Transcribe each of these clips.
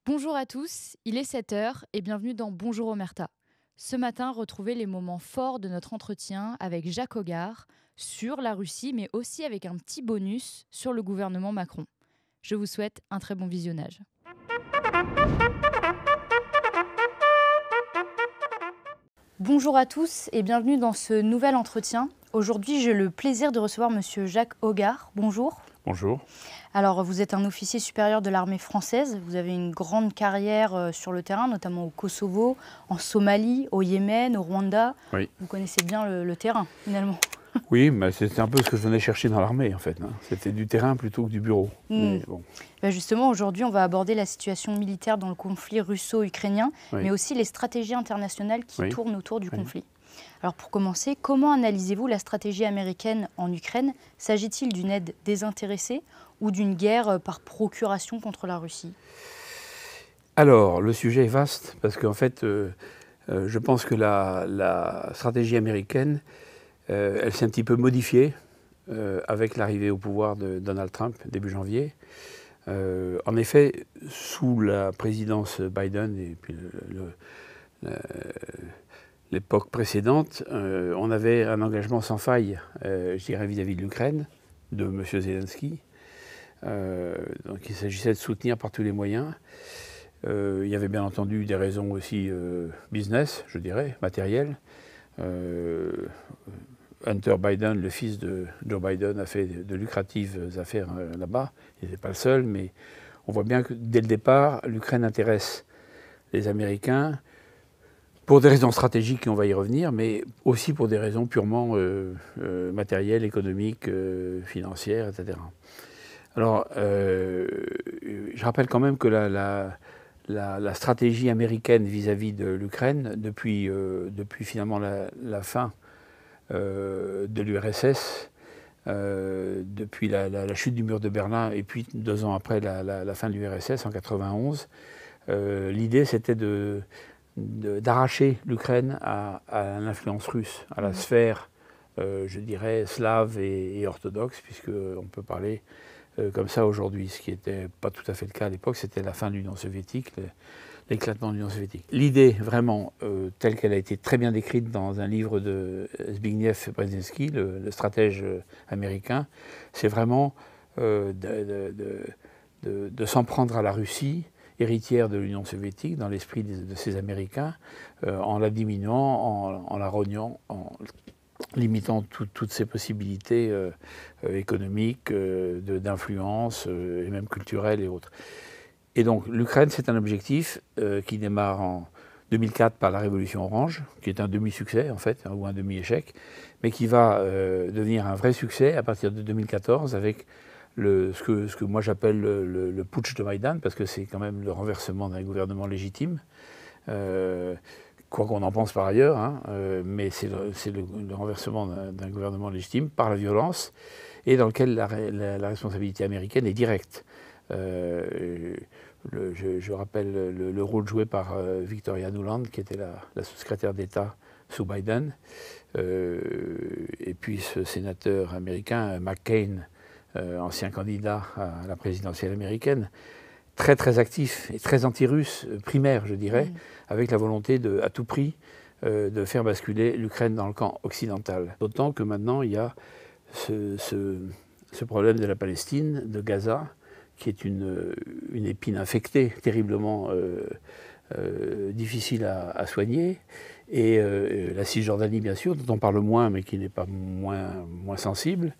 Bonjour à tous, il est 7 heures et bienvenue dans Bonjour Omerta. Ce matin, retrouvez les moments forts de notre entretien avec Jacques Hogar sur la Russie, mais aussi avec un petit bonus sur le gouvernement Macron. Je vous souhaite un très bon visionnage. Bonjour à tous et bienvenue dans ce nouvel entretien. Aujourd'hui, j'ai le plaisir de recevoir Monsieur Jacques Hogar. Bonjour. Bonjour. Alors, vous êtes un officier supérieur de l'armée française. Vous avez une grande carrière sur le terrain, notamment au Kosovo, en Somalie, au Yémen, au Rwanda. Oui, Vous connaissez bien le terrain, finalement. oui, mais c'était un peu ce que je venais chercher dans l'armée en fait, hein. C'était du terrain plutôt que du bureau. Hmm. Mais bon, Justement, aujourd'hui, on va aborder la situation militaire dans le conflit russo-ukrainien, oui, mais aussi les stratégies internationales qui oui, tournent autour du oui. conflit. Alors, pour commencer, comment analysez-vous la stratégie américaine en Ukraine? S'agit-il d'une aide désintéressée ou d'une guerre par procuration contre la Russie? Alors, le sujet est vaste parce qu'en fait, je pense que la stratégie américaine, elle s'est un petit peu modifiée avec l'arrivée au pouvoir de Donald Trump début janvier. En effet, sous la présidence Biden et puis le- l'époque précédente, on avait un engagement sans faille, je dirais, vis-à-vis de l'Ukraine, de M. Zelensky. Donc il s'agissait de soutenir par tous les moyens. Il y avait bien entendu des raisons aussi business, je dirais, matérielles. Hunter Biden, le fils de Joe Biden, a fait de lucratives affaires là-bas. Il n'était pas le seul, mais on voit bien que dès le départ, l'Ukraine intéresse les Américains pour des raisons stratégiques, et on va y revenir, mais aussi pour des raisons purement matérielles, économiques, financières, etc. Alors, je rappelle quand même que la stratégie américaine vis-à-vis de l'Ukraine, depuis finalement la fin de l'URSS, depuis la chute du mur de Berlin, et puis 2 ans après la fin de l'URSS, en 91, l'idée c'était d'arracher l'Ukraine à l'influence russe, à la sphère, je dirais, slave et orthodoxe, puisqu'on peut parler comme ça aujourd'hui, ce qui n'était pas tout à fait le cas à l'époque, c'était la fin de l'Union soviétique, l'éclatement de l'Union soviétique. L'idée, vraiment, telle qu'elle a été très bien décrite dans un livre de Zbigniew Brzezinski, le stratège américain, c'est vraiment de s'en prendre à la Russie, héritière de l'Union soviétique, dans l'esprit de ces Américains, en la diminuant, en la rognant, en limitant toutes ses possibilités économiques, d'influence, et même culturelles et autres. Et donc l'Ukraine, c'est un objectif qui démarre en 2004 par la Révolution orange, qui est un demi-succès en fait, ou un demi-échec, mais qui va devenir un vrai succès à partir de 2014 avec ce que moi j'appelle le putsch de Maïdan, parce que c'est quand même le renversement d'un gouvernement légitime. Quoi qu'on en pense par ailleurs, hein, mais c'est le renversement d'un gouvernement légitime par la violence et dans lequel la responsabilité américaine est directe. Je rappelle le rôle joué par Victoria Nuland, qui était la secrétaire d'État sous Biden, et puis ce sénateur américain, McCain, ancien candidat à la présidentielle américaine, très très actif et très anti-russe, primaire je dirais, avec la volonté à tout prix de faire basculer l'Ukraine dans le camp occidental. D'autant que maintenant il y a ce problème de la Palestine, de Gaza, qui est une épine infectée, terriblement difficile à soigner, et la Cisjordanie bien sûr, dont on parle moins mais qui n'est pas moins sensible.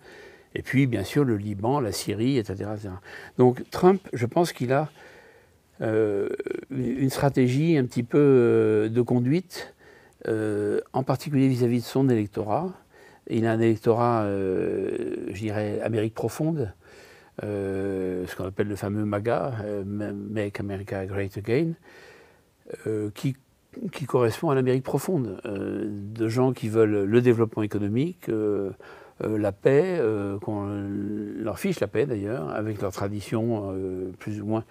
Et puis, bien sûr, le Liban, la Syrie, etc. etc. Donc, Trump, je pense qu'il a une stratégie un petit peu de conduite, en particulier vis-à-vis de son électorat. Il a un électorat, je dirais, Amérique profonde, ce qu'on appelle le fameux MAGA, Make America Great Again, qui correspond à l'Amérique profonde, de gens qui veulent le développement économique, la paix, qu'on leur fiche la paix d'ailleurs, avec leur tradition plus ou moins.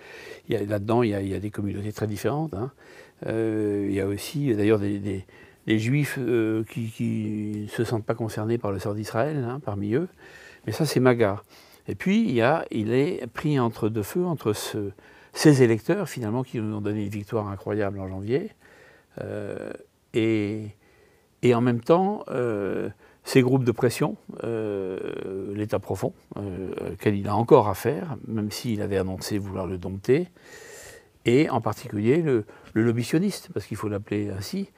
Là-dedans, il y a des communautés très différentes. Hein. Il y a aussi d'ailleurs des juifs qui ne se sentent pas concernés par le sort d'Israël, hein, parmi eux. Mais ça, c'est MAGA. Et puis, il est pris entre deux feux, entre ces électeurs, finalement, qui nous ont donné une victoire incroyable en janvier. Et en même temps, ces groupes de pression, l'État profond, auquel il a encore à faire, même s'il avait annoncé vouloir le dompter, et en particulier le lobby sioniste, parce qu'il faut l'appeler ainsi,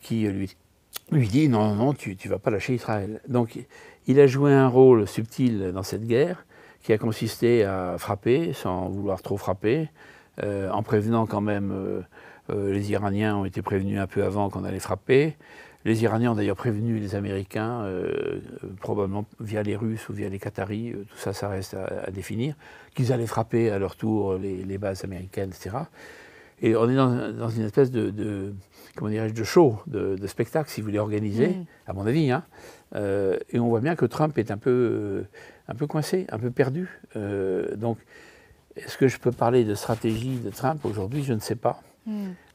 qui lui dit non, non, tu ne vas pas lâcher Israël. Donc il a joué un rôle subtil dans cette guerre, qui a consisté à frapper, sans vouloir trop frapper, en prévenant quand même, les Iraniens ont été prévenus un peu avant qu'on allait frapper. Les Iraniens ont d'ailleurs prévenu les Américains, probablement via les Russes ou via les Qataris, tout ça, ça reste à définir, qu'ils allaient frapper à leur tour les bases américaines, etc. Et on est dans une espèce comment dirais-je, de show, de spectacle, si vous voulez, organisé, à mon avis. Hein. Et on voit bien que Trump est un peu coincé, un peu perdu. Donc, est-ce que je peux parler de stratégie de Trump aujourd'hui? Je ne sais pas.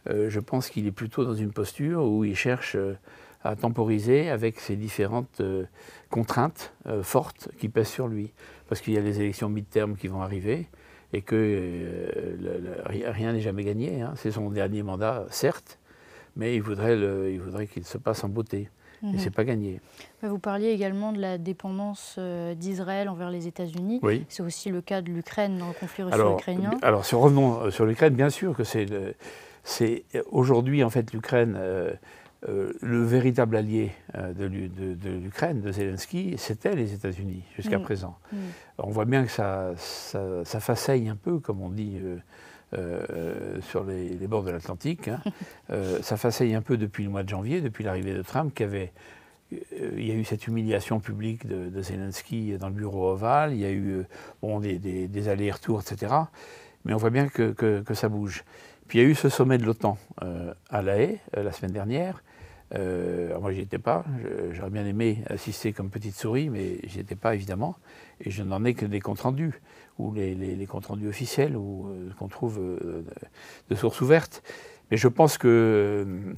Je pense qu'il est plutôt dans une posture où il cherche à temporiser avec ces différentes contraintes fortes qui pèsent sur lui. Parce qu'il y a les élections mid-term qui vont arriver et que rien n'est jamais gagné. Hein. C'est son dernier mandat, certes, mais il voudrait qu'il se passe en beauté. Et ce n'est pas gagné. Vous parliez également de la dépendance d'Israël envers les États-Unis. Oui. C'est aussi le cas de l'Ukraine dans le conflit russo-ukrainien. Alors, revenons sur l'Ukraine, bien sûr que c'est aujourd'hui, en fait, l'Ukraine, le véritable allié de l'Ukraine, de Zelensky, c'était les États-Unis jusqu'à présent. On voit bien que ça faceille un peu, comme on dit sur les bords de l'Atlantique. Hein. Ça faceille un peu depuis le mois de janvier, depuis l'arrivée de Trump, il y a eu cette humiliation publique de Zelensky dans le bureau ovale, il y a eu des allers-retours, etc. Mais on voit bien que ça bouge. Puis il y a eu ce sommet de l'OTAN à La Haye, la semaine dernière. Moi, j'y étais pas. J'aurais bien aimé assister comme petite souris, mais j'y étais pas, évidemment. Et je n'en ai que des comptes rendus, ou les comptes rendus officiels, ou qu'on trouve de sources ouvertes. Mais je pense que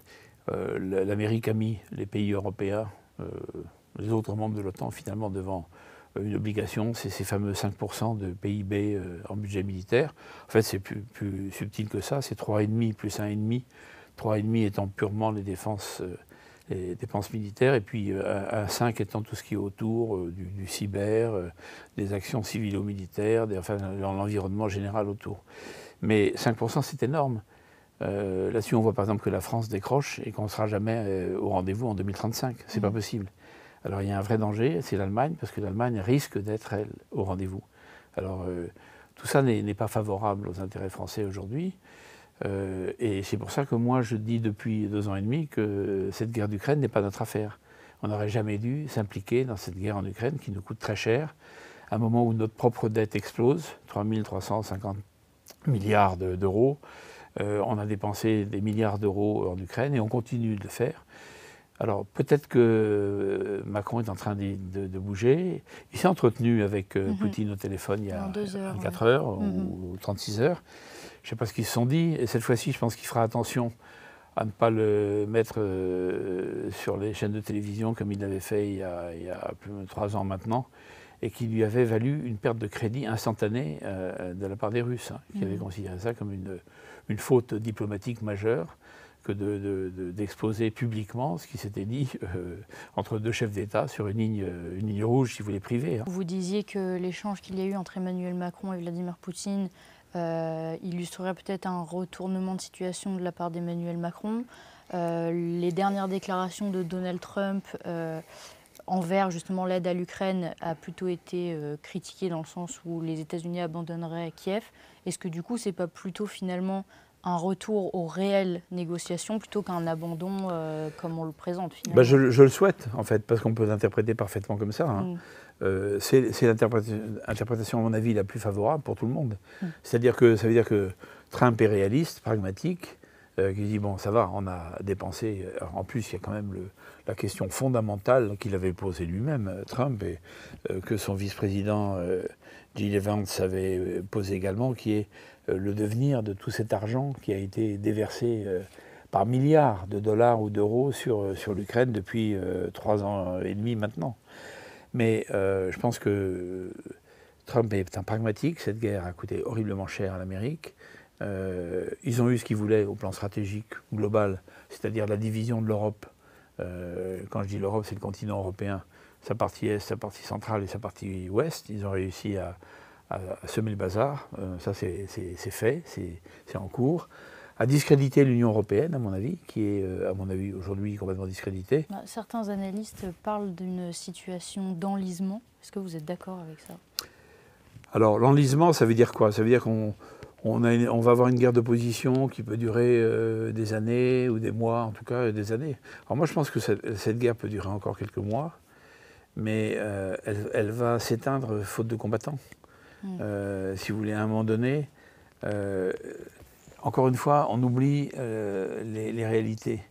l'Amérique a mis les pays européens, les autres membres de l'OTAN, finalement, devant une obligation, c'est ces fameux 5% de PIB en budget militaire. En fait, c'est plus subtil que ça, c'est 3,5 plus 1,5. 3,5 étant purement les dépenses militaires, et puis 1,5 étant tout ce qui est autour du cyber, des actions civilo-militaires, l'environnement général autour. Mais 5%, c'est énorme. Là-dessus, on voit par exemple que la France décroche et qu'on ne sera jamais au rendez-vous en 2035. C'est pas possible. Alors il y a un vrai danger, c'est l'Allemagne, parce que l'Allemagne risque d'être, elle, au rendez-vous. Alors tout ça n'est pas favorable aux intérêts français aujourd'hui. Et c'est pour ça que moi je dis depuis 2 ans et demi que cette guerre d'Ukraine n'est pas notre affaire. On n'aurait jamais dû s'impliquer dans cette guerre en Ukraine qui nous coûte très cher, à un moment où notre propre dette explose, 3 350 milliards d'euros. On a dépensé des milliards d'euros en Ukraine et on continue de le faire. Alors peut-être que Macron est en train de bouger. Il s'est entretenu avec Poutine au téléphone il y a 24 heures ou 36 heures. Je ne sais pas ce qu'ils se sont dit. Et cette fois-ci, je pense qu'il fera attention à ne pas le mettre sur les chaînes de télévision comme il l'avait fait il y a plus de 3 ans maintenant, et qui lui avait valu une perte de crédit instantanée de la part des Russes, hein, qui avaient considéré ça comme une faute diplomatique majeure que d'exposer publiquement ce qui s'était dit entre 2 chefs d'État sur une ligne rouge, si vous voulez, privée. Hein. Vous disiez que l'échange qu'il y a eu entre Emmanuel Macron et Vladimir Poutine illustrerait peut-être un retournement de situation de la part d'Emmanuel Macron. Les dernières déclarations de Donald Trump envers justement l'aide à l'Ukraine a plutôt été critiquées dans le sens où les États-Unis abandonneraient Kiev. Est-ce que du coup, c'est pas plutôt finalement un retour aux réelles négociations plutôt qu'un abandon comme on le présente finalement? Je le souhaite en fait, parce qu'on peut l'interpréter parfaitement comme ça. Hein. C'est l'interprétation, à mon avis, la plus favorable pour tout le monde. C'est-à-dire que ça veut dire que Trump est réaliste, pragmatique, qui dit bon, ça va, on a dépensé. Alors, en plus, il y a quand même la question fondamentale qu'il avait posée lui-même, Trump, et que son vice-président Jill Evans avait posée également, qui est le devenir de tout cet argent qui a été déversé par milliards de dollars ou d'euros sur l'Ukraine depuis 3 ans et demi maintenant. Mais je pense que Trump est un pragmatique. Cette guerre a coûté horriblement cher à l'Amérique. Ils ont eu ce qu'ils voulaient au plan stratégique global, c'est-à-dire la division de l'Europe. Quand je dis l'Europe, c'est le continent européen, sa partie est, sa partie centrale et sa partie ouest. Ils ont réussi à semer le bazar. Ça, c'est fait, c'est en cours. À discréditer l'Union européenne, à mon avis, qui est, à mon avis, aujourd'hui complètement discréditée. Certains analystes parlent d'une situation d'enlisement. Est-ce que vous êtes d'accord avec ça? Alors, l'enlisement, ça veut dire quoi? Ça veut dire qu'on va avoir une guerre de position qui peut durer des années ou des mois, en tout cas des années. Alors moi, je pense que cette guerre peut durer encore quelques mois, mais elle va s'éteindre faute de combattants. Si vous voulez, à un moment donné, encore une fois, on oublie les réalités,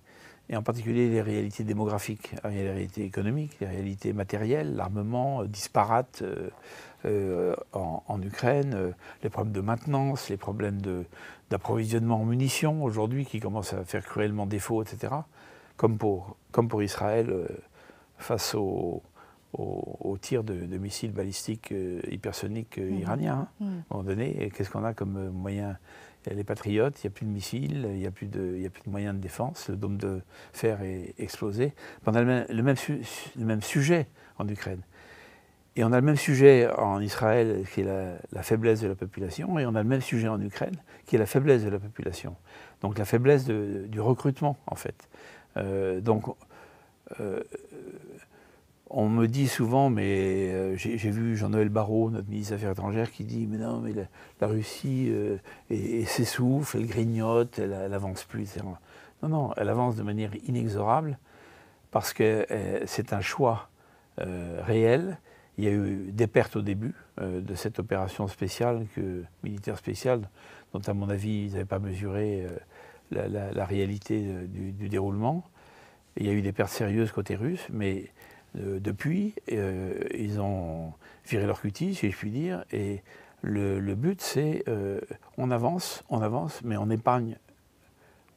et en particulier les réalités démographiques. Alors, il y a les réalités économiques, les réalités matérielles, l'armement disparate en Ukraine, les problèmes de maintenance, les problèmes d'approvisionnement en munitions aujourd'hui qui commencent à faire cruellement défaut, etc. Comme pour Israël face aux tirs de missiles balistiques hypersoniques iraniens. À un moment donné, qu'est-ce qu'on a comme moyen? Il y a les patriotes, il n'y a plus de missiles, il n'y a plus de moyens de défense, le dôme de fer est explosé. On a le même sujet en Ukraine. Et on a le même sujet en Israël, qui est la faiblesse de la population, et on a le même sujet en Ukraine, qui est la faiblesse de la population. Donc la faiblesse du recrutement, en fait. On me dit souvent, mais j'ai vu Jean-Noël Barrot, notre ministre des Affaires étrangères, qui dit « Mais non, mais la Russie s'essouffle, elle grignote, elle avance plus, etc. » Non, non, elle avance de manière inexorable, parce que c'est un choix réel. Il y a eu des pertes au début de cette opération spéciale, militaire spéciale, dont à mon avis, ils n'avaient pas mesuré la réalité du déroulement. Il y a eu des pertes sérieuses côté russe, mais depuis, ils ont viré leur cutie, si je puis dire, et le but, c'est on avance, mais on épargne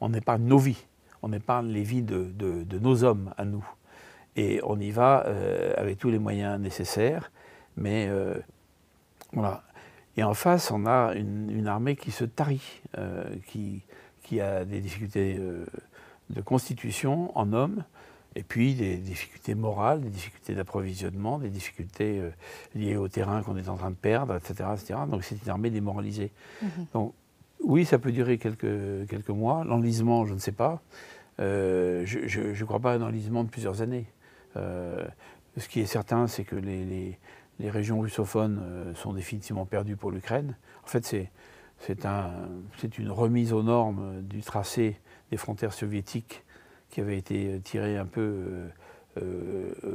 nos vies, on épargne les vies de nos hommes à nous. Et on y va avec tous les moyens nécessaires, mais voilà. Et en face, on a une armée qui se tarit, qui a des difficultés de constitution en hommes, et puis des difficultés morales, des difficultés d'approvisionnement, des difficultés liées au terrain qu'on est en train de perdre, etc. etc. Donc c'est une armée démoralisée. Donc oui, ça peut durer quelques mois. L'enlisement, je ne sais pas. Je ne crois pas à un enlisement de plusieurs années. Ce qui est certain, c'est que les régions russophones sont définitivement perdues pour l'Ukraine. En fait, c'est une remise aux normes du tracé des frontières soviétiques qui avait été tiré un peu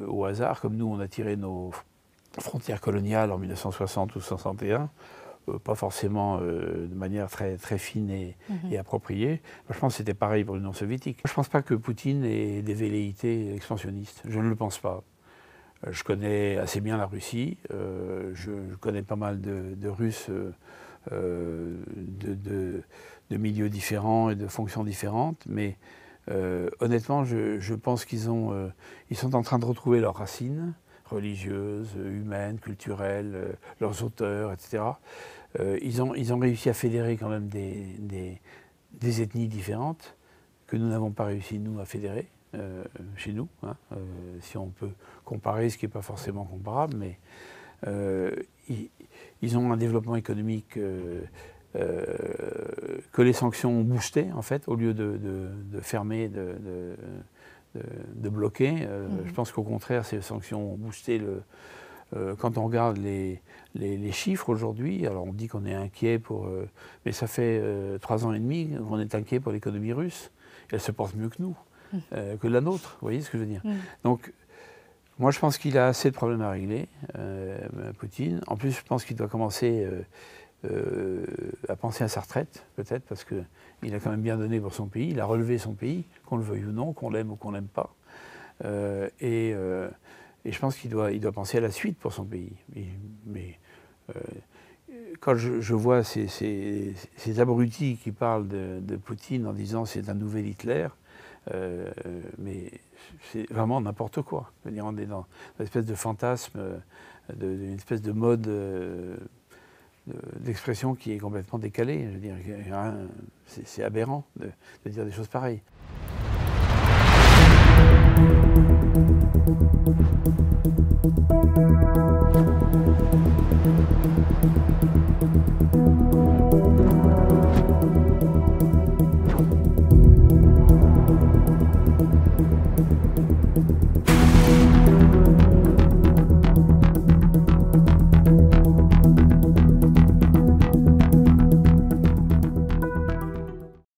au hasard, comme nous on a tiré nos frontières coloniales en 1960 ou 61, pas forcément de manière très, très fine et appropriée. Moi, je pense que c'était pareil pour l'Union soviétique. Je ne pense pas que Poutine ait des velléités expansionnistes. Je ne le pense pas. Je connais assez bien la Russie. Je connais pas mal de Russes de milieux différents et de fonctions différentes. Mais honnêtement, je pense qu'ils sont en train de retrouver leurs racines religieuses, humaines, culturelles, leurs auteurs, etc. Ils ont réussi à fédérer quand même des ethnies différentes que nous n'avons pas réussi, nous, à fédérer chez nous. Hein, si on peut comparer, ce qui n'est pas forcément comparable, mais ils ont un développement économique que les sanctions ont boosté, en fait, au lieu de fermer, de bloquer. Je pense qu'au contraire, ces sanctions ont boosté quand on regarde les chiffres aujourd'hui, alors on dit qu'on est inquiet mais ça fait 3 ans et demi qu'on est inquiet pour l'économie russe. Elle se porte mieux que nous, que la nôtre, vous voyez ce que je veux dire. Donc, moi je pense qu'il a assez de problèmes à régler, Poutine. En plus, je pense qu'il doit commencer à penser à sa retraite, peut-être, parce qu'il a quand même bien donné pour son pays, il a relevé son pays, qu'on le veuille ou non, qu'on l'aime ou qu'on l'aime pas. Et je pense qu'il doit penser à la suite pour son pays. Mais quand je vois ces abrutis qui parlent de Poutine en disant c'est un nouvel Hitler, mais c'est vraiment n'importe quoi. Je veux dire, on est dans une espèce de fantasme, une espèce de mode d'expression qui est complètement décalée. Je veux dire, c'est aberrant de dire des choses pareilles.